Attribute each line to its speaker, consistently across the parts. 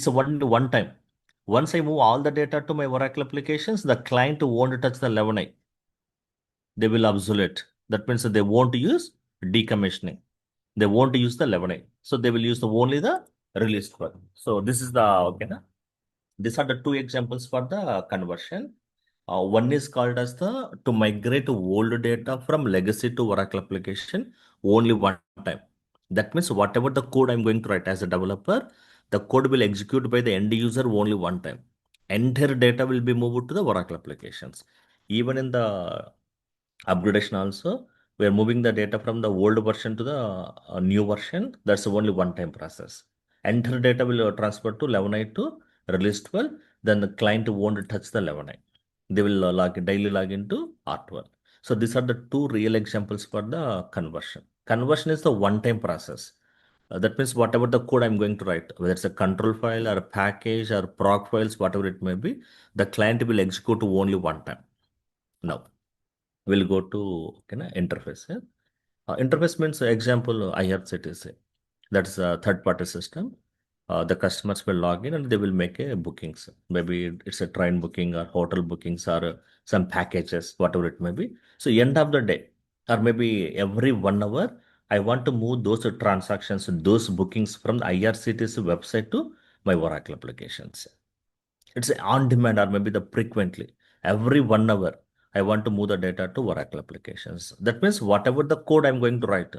Speaker 1: It's a one time. Once I move all the data to my Oracle applications, the client won't touch the 11i. They will obsolete. That means that they won't use decommissioning. They won't use the 11i. So they will use only the released one. So this is the, okay, na? These are the two examples for the conversion. One is called as the to migrate old data from legacy to Oracle application only one time. That means whatever the code I'm going to write as a developer, the code will execute by the end user only one time. Entire data will be moved to the Oracle applications. Even in the upgradation also, we are moving the data from the old version to the new version. That's only one-time process. Entire data will transfer to 11i to release 12. Then the client won't touch the 11i. They will daily log into R12. So these are the two real examples for the conversion. Conversion is the one-time process. That means whatever the code I'm going to write, whether it's a control file or a package or proc files, whatever it may be, the client will execute only one time. Now, we'll go to interface. Yeah? Interface means example IRCTC. That's a third party system. The customers will log in and they will make a bookings. Maybe it's a train booking or hotel bookings or some packages, whatever it may be. So end of the day, or maybe every 1 hour, I want to move those transactions, those bookings from the IRCTC website to my Oracle applications. It's on demand or maybe the frequently. Every 1 hour, I want to move the data to Oracle applications. That means whatever the code I'm going to write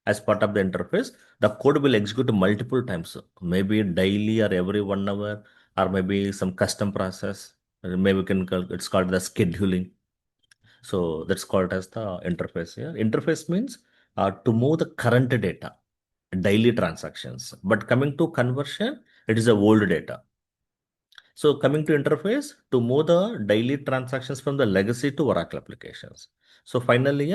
Speaker 1: as part of the interface, the code will execute multiple times, maybe daily or every 1 hour, or maybe some custom process. Maybe we can call, it's called the scheduling. So that's called as the interface here. Interface means to move the current data, daily transactions. But coming to conversion, it is a old data. So coming to interface to move the daily transactions from the legacy to Oracle applications. So finally,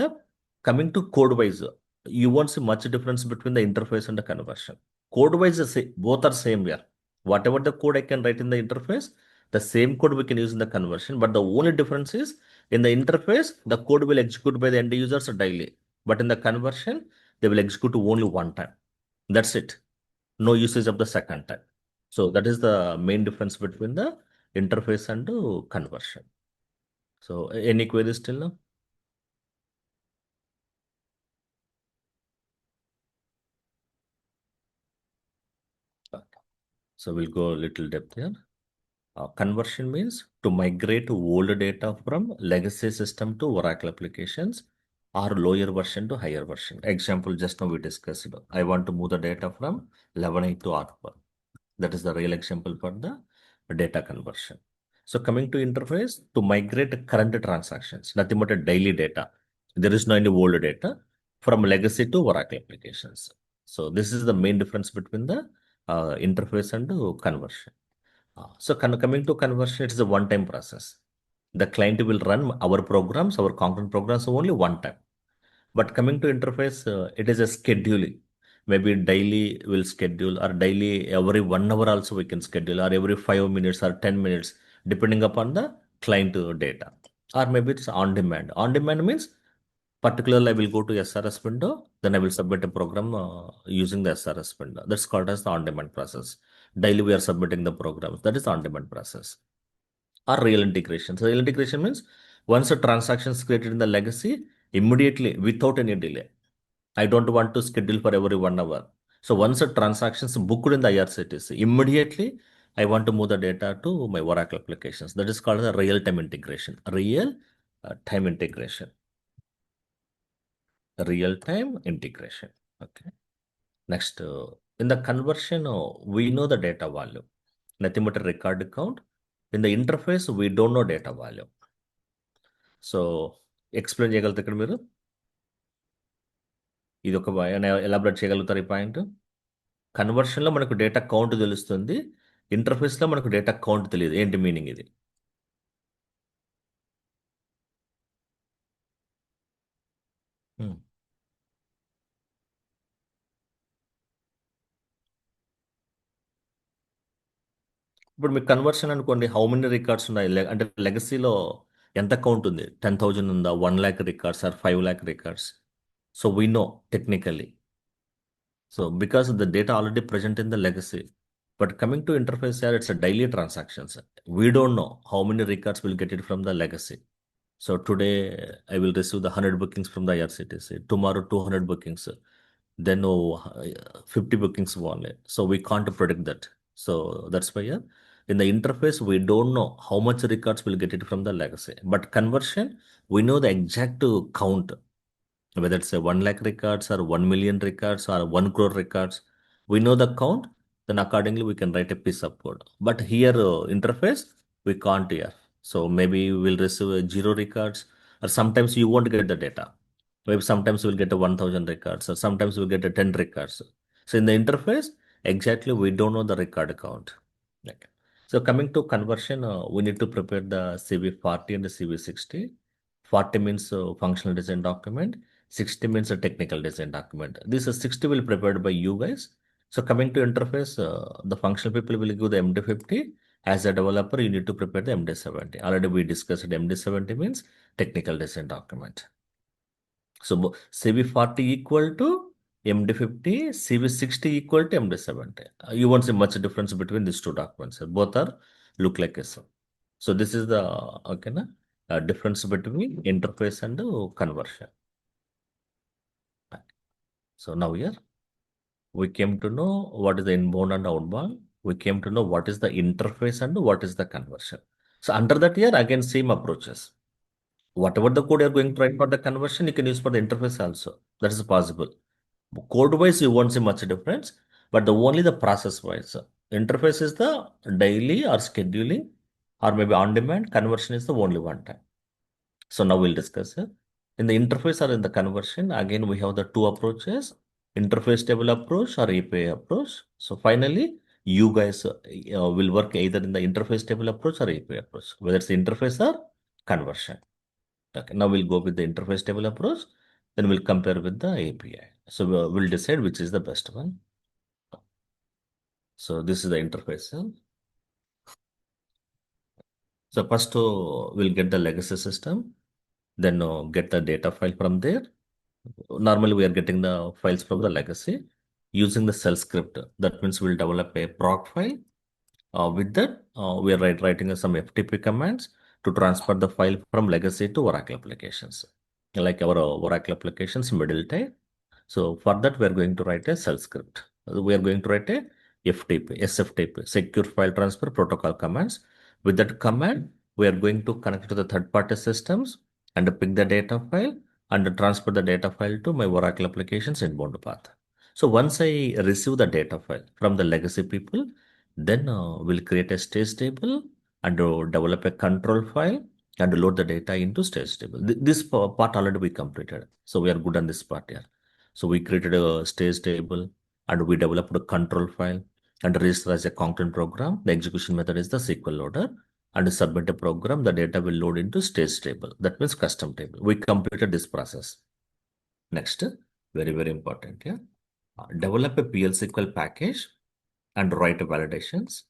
Speaker 1: coming to code wise, you won't see much difference between the interface and the conversion. Code wise, both are same here. Whatever the code I can write in the interface, the same code we can use in the conversion. But the only difference is in the interface, the code will execute by the end users daily. But in the conversion, they will execute only one time. That's it. No usage of the second time. So that is the main difference between the interface and the conversion. So any queries still now? Okay. So we'll go a little depth here. Conversion means to migrate old data from legacy system to Oracle applications or lower version to higher version. Example, just now we discussed. I want to move the data from 11i to R12. That is the real example for the data conversion. So coming to interface, to migrate current transactions, nothing but a daily data. There is no any old data from legacy to Oracle applications. So this is the main difference between the interface and the conversion. So coming to conversion, it is a one-time process. The client will run our programs, our concurrent programs only one time. But coming to interface, it is a scheduling. Maybe daily we'll schedule, or daily every 1 hour also we can schedule, or every 5 minutes or 10 minutes, depending upon the client data. Or maybe it's on demand. On demand means particularly I will go to SRS window, then I will submit a program using the SRS window. That's called as the on demand process. Daily we are submitting the programs. That is the on demand process. Or real integration. So real integration means once a transaction is created in the legacy, immediately without any delay. I don't want to schedule for every 1 hour. So once a transaction is booked in the IRCTC, immediately I want to move the data to my Oracle applications. That is called the real-time integration. Real-time integration. Real-time integration. Okay. Next, in the conversion, we know the data value. Nothing but a record count. In the interface, we don't know data value. So explain చేయగలుగుతారు ఇక్కడ మీరు ఇది ఒక elaborate చేయగలుగుతారు ఈ point కన్వర్షన్లో మనకు data count తెలుస్తుంది ఇంటర్ఫేస్లో మనకు డేటా కౌంట్ తెలియదు ఏంటి మీనింగ్ ఇది Hmm. ఇప్పుడు మీకు కన్వర్షన్ అనుకోండి హౌ మెనీ రికార్డ్స్ ఉన్నాయి అంటే లెగసీలో ఎంత కౌంట్ ఉంది 10,000 ఉందా 1 lakh records or 5 lakh records so we know technically so because the data already present in the legacy But coming to interface here, it's a daily transactions. We don't know how many records will get it from the legacy. So today I will receive the 100 bookings from the IRCTC. Tomorrow 200 bookings. Then 50 bookings only. So we can't predict that. So that's why in the interface we don't know how much records will get it from the legacy. But conversion, we know the exact count, whether it's a 1 lakh records or 1 million records or 1 crore records. We know the count, then accordingly we can write a piece of code. But here interface, we can't here. So maybe we'll receive zero records, or sometimes you won't get the data. Maybe sometimes we'll get a 1000 records, or sometimes we'll get a 10 records. So in the interface, exactly we don't know the record count. Okay. So coming to conversion, we need to prepare the CV40 and the CV60. 40 means functional design document. 60 means a technical design document. This is 60 will prepared by you guys. So coming to interface, the functional people will give the MD50. As a developer, you need to prepare the MD70. Already we discussed MD70 means technical design document. So CV40 equal to MD50, CV60 equal to MD70. You won't see much difference between these two documents. Both are look like a same. So this is the okay, na? Difference between interface and conversion. So now here we came to know what is the inbound and outbound. We came to know what is the interface and what is the conversion. So under that here again same approaches. Whatever the code you're going to write for the conversion, you can use for the interface also. That is possible. Code wise, you won't see much difference, but the only the process wise. Interface is the daily or scheduling or maybe on demand. Conversion is the only one time. So now we'll discuss it. In the interface or in the conversion, again, we have the two approaches, interface table approach or API approach. So finally, you guys will work either in the interface table approach or API approach, whether it's interface or conversion. Okay, now we'll go with the interface table approach, then we'll compare with the API. So we'll decide which is the best one. So this is the interface. So first we'll get the legacy system, then get the data file from there. Normally we are getting the files from the legacy using the shell script. That means we'll develop a proc file. With that, we are writing some FTP commands to transfer the file from legacy to Oracle applications, like our Oracle applications middle type. So for that, we are going to write a shell script. We are going to write a FTP, SFTP, Secure File Transfer Protocol commands. With that command, we are going to connect to the third-party systems and pick the data file and transfer the data file to my Oracle applications inbound path. So once I receive the data file from the legacy people, then we'll create a stage table and develop a control file and load the data into stage table. This part already we completed. So we are good on this part here. So we created a stage table and we developed a control file and register as a concurrent program. The execution method is the SQL loader and submit a program. The data will load into stage table. That means custom table. We completed this process. Next, very, very important here. Develop a PL SQL package and write validations.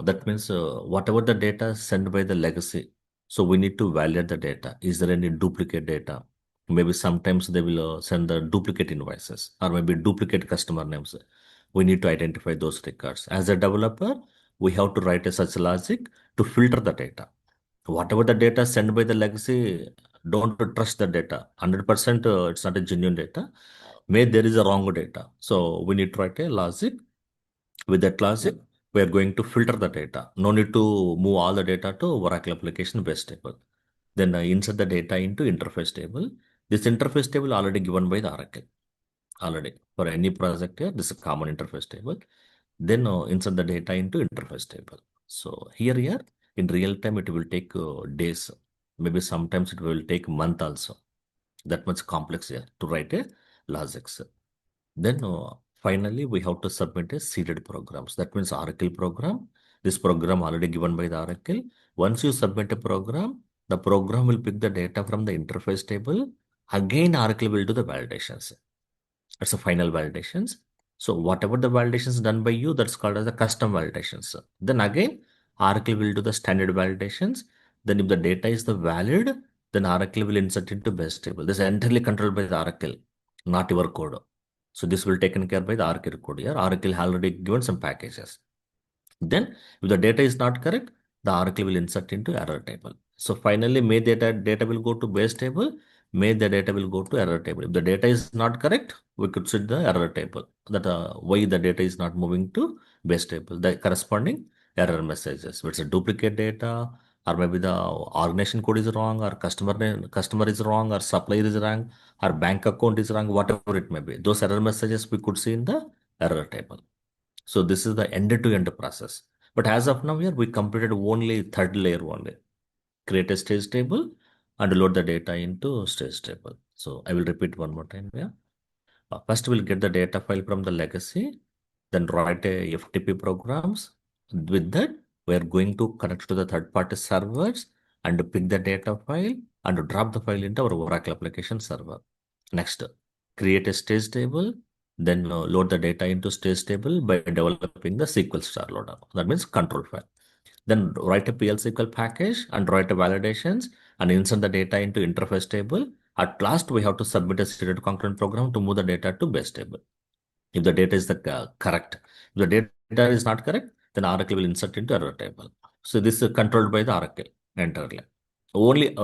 Speaker 1: That means whatever the data sent by the legacy. So we need to validate the data. Is there any duplicate data? Maybe sometimes they will send the duplicate invoices or maybe duplicate customer names. We need to identify those records. As a developer, we have to write a such logic to filter the data. Whatever the data sent by the legacy, don't trust the data. 100% it's not a genuine data. Maybe there is a wrong data. So we need to write a logic. With that logic, we are going to filter the data. No need to move all the data to Oracle application base table. Then insert the data into interface table. This interface table already given by the Oracle. Already for any project here, this is a common interface table. Then insert the data into interface table. So here in real time it will take days. Maybe sometimes it will take month also. That much complex here to write a logics. Then finally, we have to submit a seeded programs. That means Oracle program. This program already given by the Oracle. Once you submit a program, the program will pick the data from the interface table. Again, Oracle will do the validations. That's the final validations. So whatever the validations done by you, that's called as the custom validations. Then again, Oracle will do the standard validations. Then if the data is the valid, then Oracle will insert into base table. This is entirely controlled by the Oracle, not your code. So this will taken care by the Oracle code here. Oracle already given some packages. Then, if the data is not correct, the Oracle will insert into error table. So finally, may data will go to base table, may the data will go to error table. If the data is not correct, we could set the error table. That why the data is not moving to base table. The corresponding error messages. If it's a duplicate data, or maybe the organization code is wrong, or customer is wrong, or supplier is wrong, or bank account is wrong, whatever it may be. Those error messages we could see in the error table. So this is the end-to-end process. But as of now here, we completed only third layer only. Create a stage table and load the data into stage table. So I will repeat one more time here. First, we'll get the data file from the legacy, then write a FTP programs. With that, we are going to connect to the third-party servers and pick the data file and drop the file into our Oracle application server. Next, create a stage table, then load the data into stage table by developing the SQL star loader. That means control file. Then write a PL SQL package and write a validations and insert the data into interface table. At last, we have to submit a stated concurrent program to move the data to base table. If the data is the correct, if the data is not correct, then Oracle will insert into error table. So this is controlled by the Oracle entirely. Only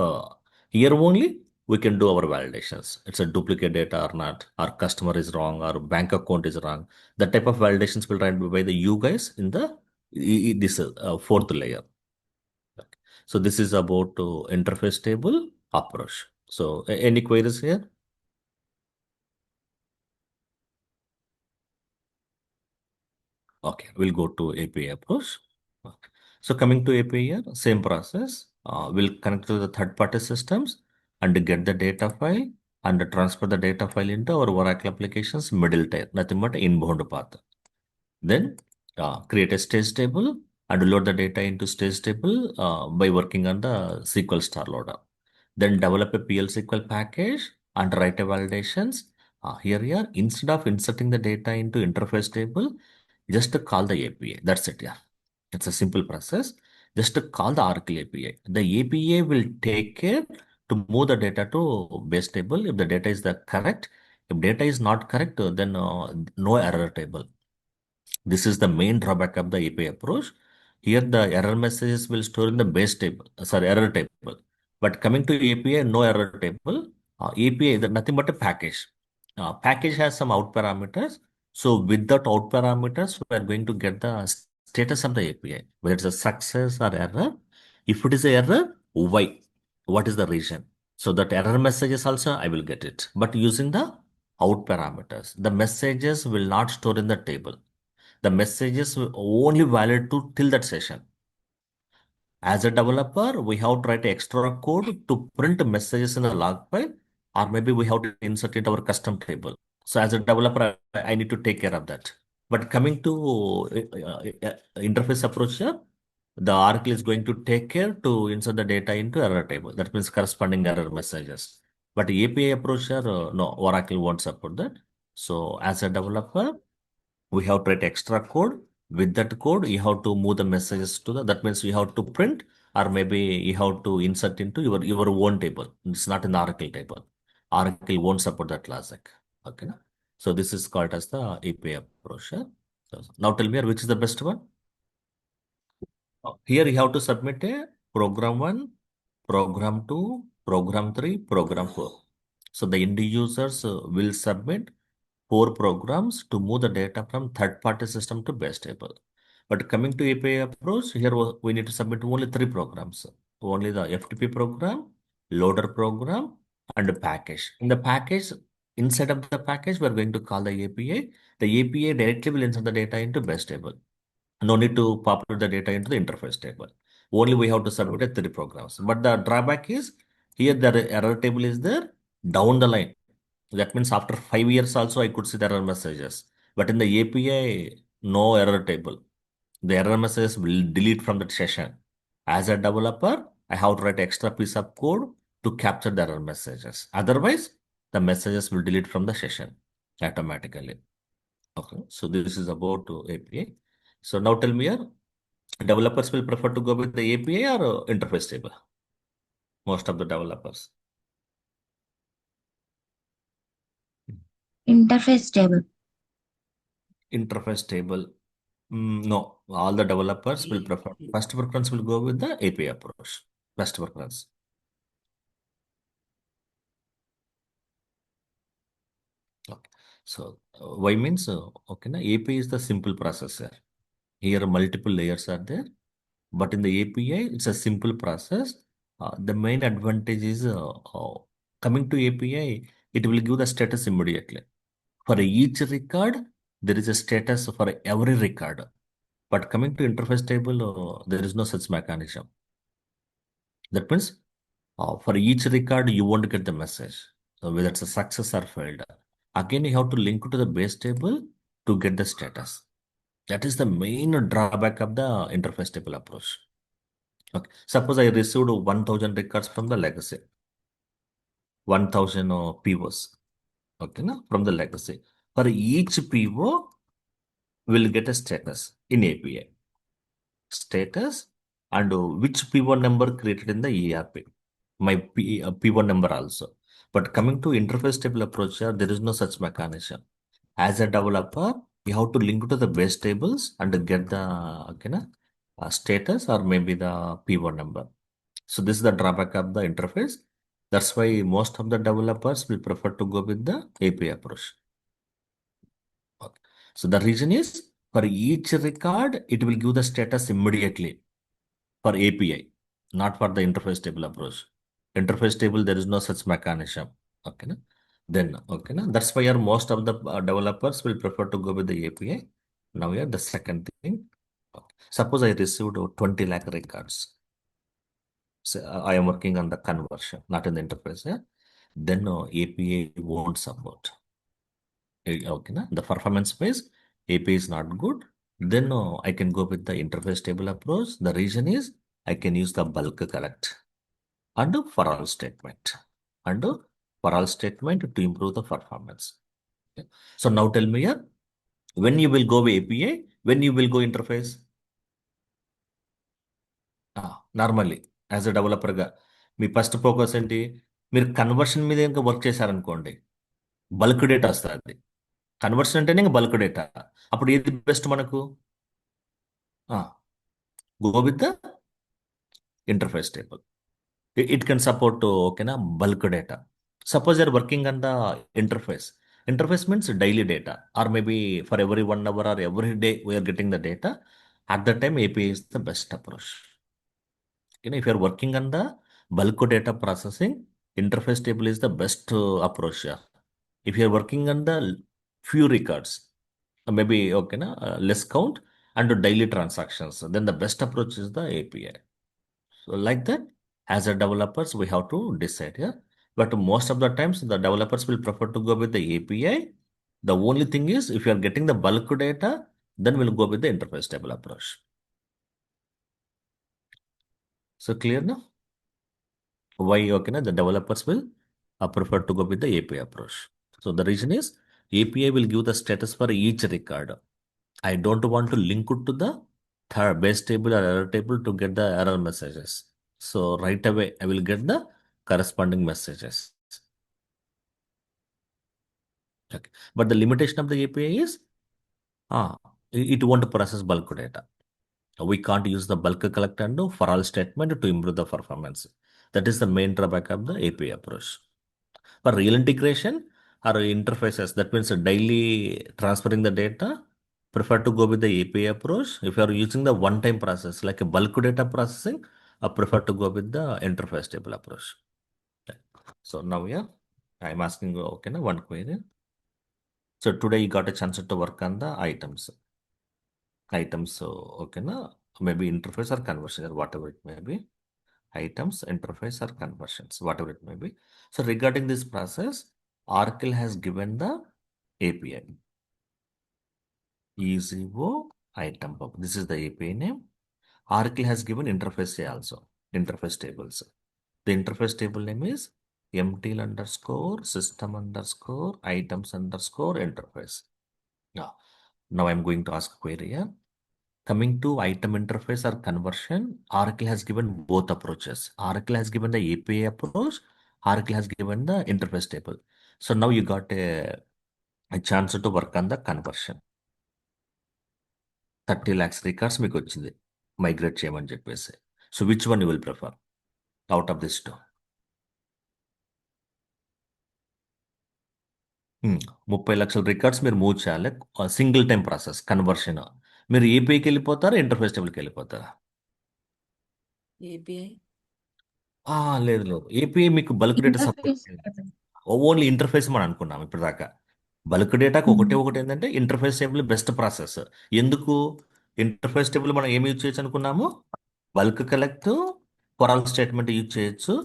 Speaker 1: here only we can do our validations. It's a duplicate data or not, our customer is wrong, our bank account is wrong. That type of validations will run by the you guys in the this fourth layer. Okay. So this is about interface table approach. So any queries here? Okay, we'll go to API approach. Okay. So coming to API here, same process. We'll connect to the third-party systems and get the data file and transfer the data file into our Oracle applications middle tier, nothing but inbound path. Then create a stage table and load the data into stage table by working on the SQL star loader. Then develop a PL SQL package and write a validations. Here, instead of inserting the data into interface table, just to call the API. That's it. Yeah. It's a simple process. Just to call the Oracle API. The API will take care to move the data to base table if the data is the correct. If data is not correct, then no error table. This is the main drawback of the API approach. Here, the error messages will store in the base table, sorry, error table. But coming to API, no error table. API is nothing but a package. Package has some out parameters. So with that out parameters, we are going to get the status of the API, whether it's a success or error. If it is a error, why? What is the reason? So that error messages also I will get it. But using the out parameters, the messages will not store in the table. The messages will only valid to till that session. As a developer, we have to write extra code to print messages in the log file, or maybe we have to insert it our custom table. So as a developer, I need to take care of that. But coming to interface approach here, the Oracle is going to take care to insert the data into error table. That means corresponding error messages. But API approach here, no, Oracle won't support that. So as a developer, we have to write extra code. With that code, you have to move the messages to the, that means you have to print or maybe you have to insert into your own table. It's not in the Oracle table. Oracle won't support that logic. Okay. So this is called as the API approach. Yeah? So now tell me which is the best one? Here you have to submit a program 1, program 2, program 3, program 4. So the end users will submit 4 programs to move the data from third-party system to base table. But coming to API approach, here we need to submit only 3 programs. Only the FTP program, loader program, and a package. In the package, inside of the package, we're going to call the API. The API directly will insert the data into base table. No need to populate the data into the interface table. Only we have to submit 3 programs. But the drawback is here the error table is there down the line. That means after 5 years also I could see the error messages. But in the API, no error table. The error messages will delete from that session. As a developer, I have to write extra piece of code to capture the error messages. Otherwise, the messages will delete from the session automatically. Okay, so this is about API. So now tell me here, developers will prefer to go with the API or interface table? Most of the developers.
Speaker 2: Interface table.
Speaker 1: Interface table. No, All the developers will prefer, first preference will go with the API approach. First preference. Okay. So why means, okay, na, API is the simple processor. Here multiple layers are there, but in the API, it's a simple process. The main advantage is coming to API, it will give the status immediately. For each record, there is a status for every record. But coming to interface table, there is no such mechanism. That means for each record, you won't get the message, whether it's a success or failed. Again, you have to link to the base table to get the status. That is the main drawback of the interface table approach. Okay. Suppose I received 1000 records from the legacy, 1000 POs. Okay, na, from the legacy. For each PO, will get a status in API. Status and which P1 number created in the ERP. My P1 number also. But coming to interface table approach, there is no such mechanism. As a developer, you have to link to the base tables and get the okay, na, status or maybe the P1 number. So this is the drawback of the interface. That's why most of the developers will prefer to go with the API approach. Okay. So the reason is for each record, it will give the status immediately for API, not for the interface table approach. Interface table, there is no such mechanism. Okay. Na? Then, okay. Na? That's why most of the developers will prefer to go with the API. Now, here the second thing. Okay. Suppose I received 20 lakh records. So, I am working on the conversion, not in the interface. Yeah? Then API won't support. Okay, na? The performance phase, API is not good. Then I can go with the interface table approach. The reason is I can use the bulk collect and for all statement and for all statement to improve the performance. Okay. So now tell me here, when you will go with API, when you will go interface? Normally as a డెవలపర్గా మీ first focus ఏంటి? మీరు conversion మీద ఇంకా work చేశారనుకోండి, bulk data వస్తుంది. Conversion అంటేనే ఇంకా బల్క్ డేటా. అప్పుడు ఏది బెస్ట్ మనకు? Go with the interface table. It can support okay na bulk data. Suppose you're working on the interface. Interface means daily data, or maybe for every 1 hour or every day we are getting the data. At that time, API is the best approach. If you're working on the bulk data processing, interface table is the best approach. Yeah. If you're working on the few records, maybe okay na less count and daily transactions, then the best approach is the API. So like that, as a developers, we have to decide here. But most of the times, the developers will prefer to go with the API. The only thing is, if you are getting the bulk data, then we'll go with the interface table approach. So clear now? Why okay na? The developers will prefer to go with the API approach. So the reason is, API will give the status for each record. I don't want to link it to the third base table or error table to get the error messages. So right away, I will get the corresponding messages. Okay. But the limitation of the API is, ah, it won't process bulk data. We can't use the bulk collect and do for all statement to improve the performance. That is the main drawback of the API approach. For real integration or interfaces, that means daily transferring the data, prefer to go with the API approach. If you are using the one-time process like a bulk data processing, I prefer to go with the interface table approach. Okay. So now, yeah, I'm asking you, okay, now one query. So today you got a chance to work on the items. Items, so okay, now maybe interface or conversion or whatever it may be. Items, interface or conversions, whatever it may be. So regarding this process, Oracle has given the API. EasyO item pub. This is the API name. Oracle has given interface also, interface tables. The interface table name is mtl underscore system underscore items underscore interface. Now I'm going to ask query here. Coming to item interface or conversion, Oracle has given both approaches. Oracle has given the API approach. Oracle has given the interface table. So now you got a chance to work on the conversion. 30 lakhs records మీకు వచ్చింది migrate చేయమని చెప్పేసి. So which one you will prefer out of this two? 30 లక్షల records మీరు move చేయాలి. Single time process conversion. మీరు ఏపీకి వెళ్ళిపోతారా, ఇంటర్ఫేస్ టేబుల్కి వెళ్ళిపోతారా?
Speaker 2: ఏపీఐ.
Speaker 1: ఆ, లేదు లేదు, ఏపీఐ మీకు బల్క్ డేటా సపోర్ట్
Speaker 2: ఇంటర్ఫేస్.
Speaker 1: చేయండి. ఓన్లీ ఇంటర్ఫేస్ మనం అనుకున్నాం ఇప్పటిదాకా. బల్క్ డేటాకి ఒకటే ఒకటి ఏంటంటే ఇంటర్ఫేస్ టేబుల్ బెస్ట్ ప్రాసెస్. ఎందుకు? ఇంటర్ఫేస్ టేబుల్ మనం ఏమి యూజ్ చేయొచ్చు అనుకున్నాము? Bulk collect, for all statement use చేయొచ్చు.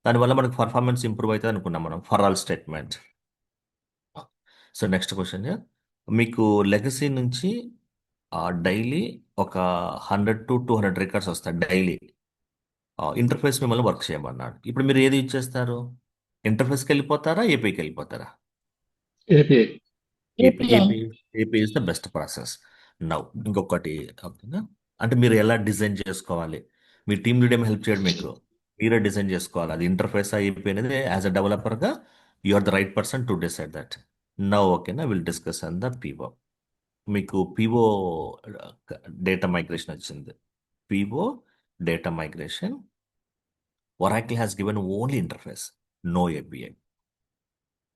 Speaker 1: దానివల్ల మనకు పర్ఫార్మెన్స్ ఇంప్రూవ్ అవుతుంది అనుకున్నాం మనం, for all statement. So next question, మీకు లెగసీ నుంచి డైలీ ఒక 100 to 200 రికార్డ్స్ వస్తాయి డైలీ. ఇంటర్ఫేస్ మిమ్మల్ని వర్క్ చేయమన్నాడు. ఇప్పుడు మీరు ఏది యూజ్ చేస్తారు? ఇంటర్ఫేస్కి వెళ్ళిపోతారా, ఏపీకి వెళ్ళిపోతారా?
Speaker 3: API.
Speaker 1: AP
Speaker 2: API.
Speaker 1: AP AP is the best process. Now ఇంకొకటి, ఓకేనా, అంటే మీరు ఎలా డిజైన్ చేసుకోవాలి? మీ టీమ్ లీడ్ ఏమి హెల్ప్ చేయడం మీకు, మీరే డిజైన్ చేసుకోవాలి. అది ఇంటర్ఫేస్ ఏపీ అనేది యాజ్ అ డెవలపర్గా you are the right person to decide that. Now ఓకేనా, will discuss on the PO. మీకు పీఓ డేటా మైగ్రేషన్ వచ్చింది. PO data migration, Oracle has given only interface, no API.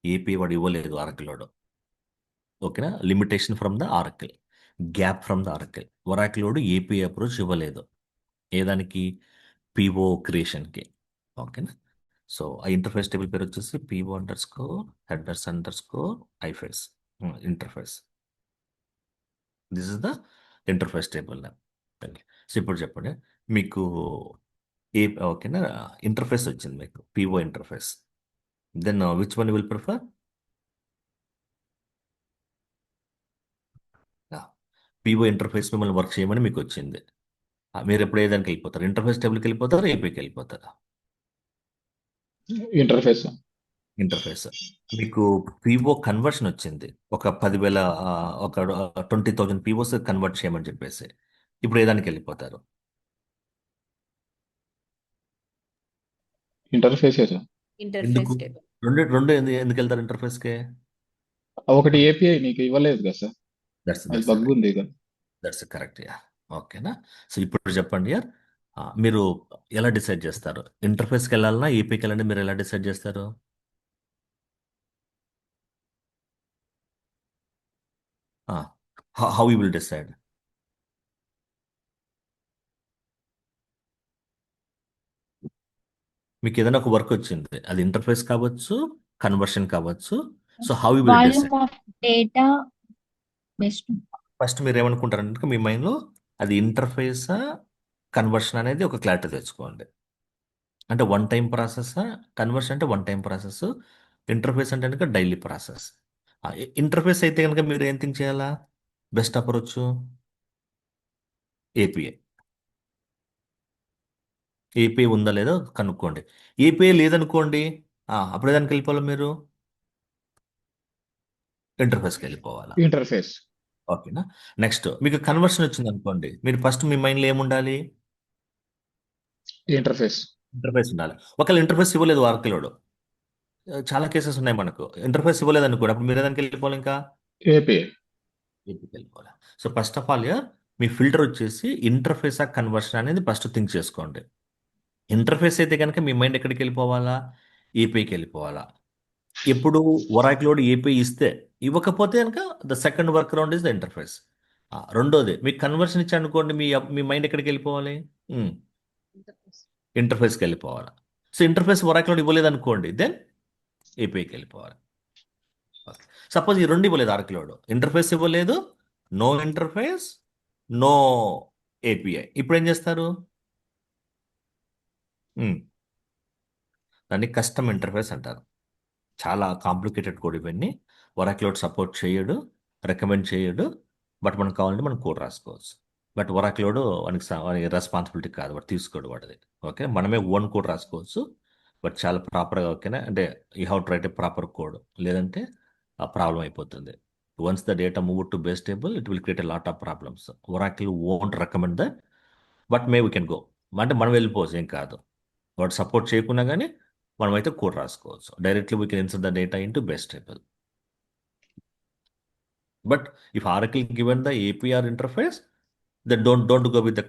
Speaker 1: API వాడు ఇవ్వలేదు ఆరకిలోడు. ఓకేనా, limitation from the Oracle, gap from the Oracle. ఒరాకిలోడు API approach ఇవ్వలేదు. ఏదానికి? పీఓ క్రియేషన్కి. ఓకేనా. సో ఆ ఇంటర్ఫేస్ టేబుల్ పేరు వచ్చేసి PO underscore headers underscore iface interface. This is the interface table. Okay. So ఇప్పుడు చెప్పండి, మీకు ఓకేనా, ఇంటర్ఫేస్ వచ్చింది మీకు, PO interface. Then which one will prefer? PO interface మిమ్మల్ని వర్క్ చేయమని మీకు వచ్చింది. మీరు ఎప్పుడు ఏదానికి వెళ్ళిపోతారు? ఇంటర్ఫేస్ టేబుల్కి వెళ్ళిపోతారా, ఏపీకి వెళ్ళిపోతారా?
Speaker 3: ఇంటర్ఫేస్.
Speaker 1: ఇంటర్ఫేస్. మీకు పీఓ కన్వర్షన్ వచ్చింది, ఒక 10,000 ఒక 20,000 పీఓస్ కన్వర్ట్ చేయమని చెప్పేసి. ఇప్పుడు ఏదానికి వెళ్ళిపోతారు?
Speaker 3: ఇంటర్ఫేసే సార్.
Speaker 1: ఎందుకు?
Speaker 2: Interface table.
Speaker 1: రెండు రెండు ఎందుకు వెళ్తారు ఇంటర్ఫేస్కి?
Speaker 3: ఒకటి ఏపీఐ నీకు ఇవ్వలేదు కదా సార్,
Speaker 1: దట్స్
Speaker 3: అది
Speaker 1: దట్స్
Speaker 3: బగ్ ఉంది కదా.
Speaker 1: That's correct yeah. ఓకేనా. సో ఇప్పుడు చెప్పండి యార్, మీరు ఎలా డిసైడ్ చేస్తారు? ఇంటర్ఫేస్కి వెళ్ళాలన్నా ఏపీకి వెళ్ళండి, మీరు ఎలా డిసైడ్ చేస్తారు? How you will decide? మీకు ఏదైనా ఒక వర్క్ వచ్చింది, అది ఇంటర్ఫేస్ కావచ్చు, కన్వర్షన్ కావచ్చు. So how you will
Speaker 2: volume
Speaker 1: decide?
Speaker 2: Of data best.
Speaker 1: First మీరు ఏమనుకుంటారంటే మీ మైండ్లో అది ఇంటర్ఫేసా, కన్వర్షన్ అనేది ఒక క్లారిటీ తెచ్చుకోండి. అంటే వన్ టైం ప్రాసెసా? కన్వర్షన్ అంటే వన్ టైం ప్రాసెస్, ఇంటర్ఫేస్ అంటే కనుక డైలీ ప్రాసెస్. ఇంటర్ఫేస్ అయితే కనుక మీరు ఏం థింక్ చేయాలా? Best approach API. ఏపీఐ ఉందా లేదో కనుక్కోండి. ఏపీఐ లేదనుకోండి, అప్పుడు దానికి వెళ్ళిపోవాలి మీరు, ఇంటర్ఫేస్కి వెళ్ళిపోవాలా.
Speaker 3: ఇంటర్ఫేస్.
Speaker 1: ఓకేనా. నెక్స్ట్ మీకు కన్వర్షన్ వచ్చింది అనుకోండి, మీరు ఫస్ట్ మీ మైండ్లో ఏముండాలి?
Speaker 3: ఇంటర్ఫేస్.
Speaker 1: ఇంటర్ఫేస్ ఉండాలి. ఒకవేళ ఇంటర్ఫేస్ ఇవ్వలేదు వార్కలోడు, చాలా కేసెస్ ఉన్నాయి మనకు, ఇంటర్ఫేస్ ఇవ్వలేదు అనుకోండి, అప్పుడు మీరు ఏదానికి వెళ్ళిపోవాలి ఇంకా?
Speaker 3: ఏపీఐ.
Speaker 1: ఏపీకి వెళ్ళిపోవాలి. So first of all me filter వచ్చేసి ఇంటర్ఫేస్ ఆ కన్వర్షన్ అనేది ఫస్ట్ థింక్ చేసుకోండి. ఇంటర్ఫేస్ అయితే కనుక మీ మైండ్ ఎక్కడికి వెళ్ళిపోవాలా? ఏపీకి వెళ్ళిపోవాలా. ఎప్పుడు ఒరాకిలోడ్ ఏపీ ఇస్తే, ఇవ్వకపోతే కనుక the second work round is the interface. రెండోది మీకు కన్వర్షన్ ఇచ్చి అనుకోండి, మీ మైండ్ ఎక్కడికి వెళ్ళిపోవాలి? ఇంటర్ఫేస్కి వెళ్ళిపోవాలి. సో ఇంటర్ఫేస్ ఒరాకిలోడ్ ఇవ్వలేదు అనుకోండి, దెన్ ఏపీకి వెళ్ళిపోవాలి. సపోజ్ ఈ రెండు ఇవ్వలేదు ఆర్కిలోడ్, ఇంటర్ఫేస్ ఇవ్వలేదు, నో ఇంటర్ఫేస్, నో ఏపీఐ. ఇప్పుడు ఏం చేస్తారు? Hmm. దాన్ని కస్టమ్ ఇంటర్ఫేస్ అంటారు. చాలా కాంప్లికేటెడ్ కోడ్ ఇవన్నీ. ఒరాక్లోడ్ సపోర్ట్ చేయడు, రికమెండ్ చేయడు. బట్ మనకు కావాలంటే మనం కోడ్ రాసుకోవచ్చు. బట్ ఒరాక్లోడ్ వానికి రెస్పాన్సిబిలిటీ కాదు, వాడు తీసుకోడు వాడిది. ఓకే, మనమే ఓన్ కోడ్ రాసుకోవచ్చు. బట్ చాలా ప్రాపర్గా, ఓకేనా, అంటే you have to right a proper code, లేదంటే ఆ ప్రాబ్లం అయిపోతుంది. Once the data move to base table, it will create a lot of problems. Oracle won't recommend that, but may we can go. అంటే మనం వెళ్ళిపోవచ్చు, ఏం కాదు. వాడు support చేయకున్నా కానీ మనమైతే కోడ్ రాసుకోవచ్చు. Directly we can insert the data in to base table. But if Oracle given the API or interface, then don't go with the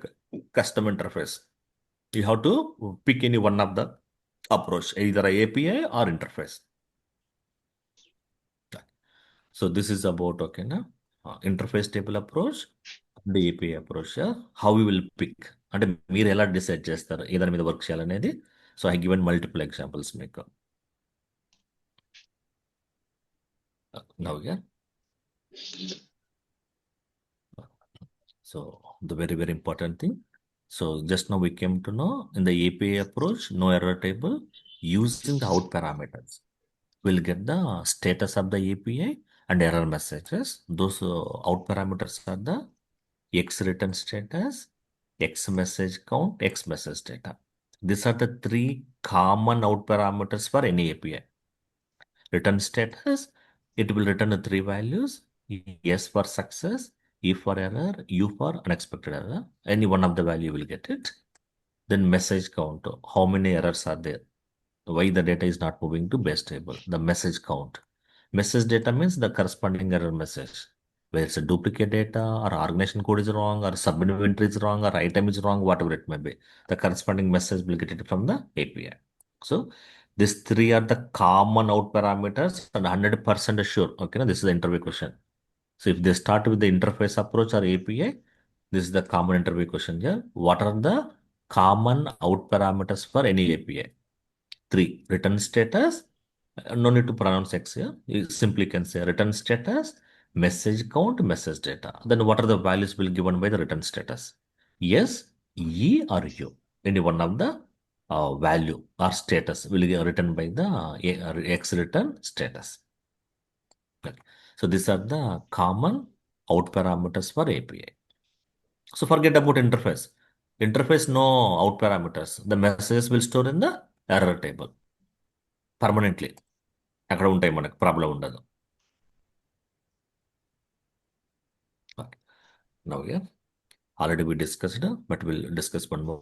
Speaker 1: custom interface. You have to pick any one of the approach, either a API or interface. So this is about okay now interface table approach, the API approach. How we will pick అంటే మీరు ఎలా decide చేస్తారు ఏ దాని మీద work చేయాలనేది. So I given multiple examples మీకు now yeah. So the very important thing. So just now we came to know in the API approach, no error table using the out parameters. We'll get the status of the API and error messages. Those out parameters are the X return status, X message count, X message data. These are the three common out parameters for any API. Return status, it will return the three values, S for success, E for error, U for unexpected error. Any one of the value will get it. Then message count, how many errors are there? Why the data is not moving to base table? The message count. Message data means the corresponding error message. Whether it's a duplicate data or organization code is wrong or sub inventory is wrong or item is wrong, whatever it may be. The corresponding message will get it from the API. So these three are the common out parameters and 100% sure. Okay, now this is the interview question. So if they start with the interface approach or API, this is the common interview question here. What are the common out parameters for any API? Three, return status. No need to pronounce X here. You simply can say return status, message count, message data. Then what are the values will given by the return status? Yes, E or U. Any one of the value or status will be written by the X return status. Okay. So these are the common out parameters for API. So forget about interface. Interface no out parameters. The messages will store in the error table permanently. అక్కడ ఉంటాయి మనకు problem ఉండదు. Now yeah, already we discussed, but we'll discuss one more.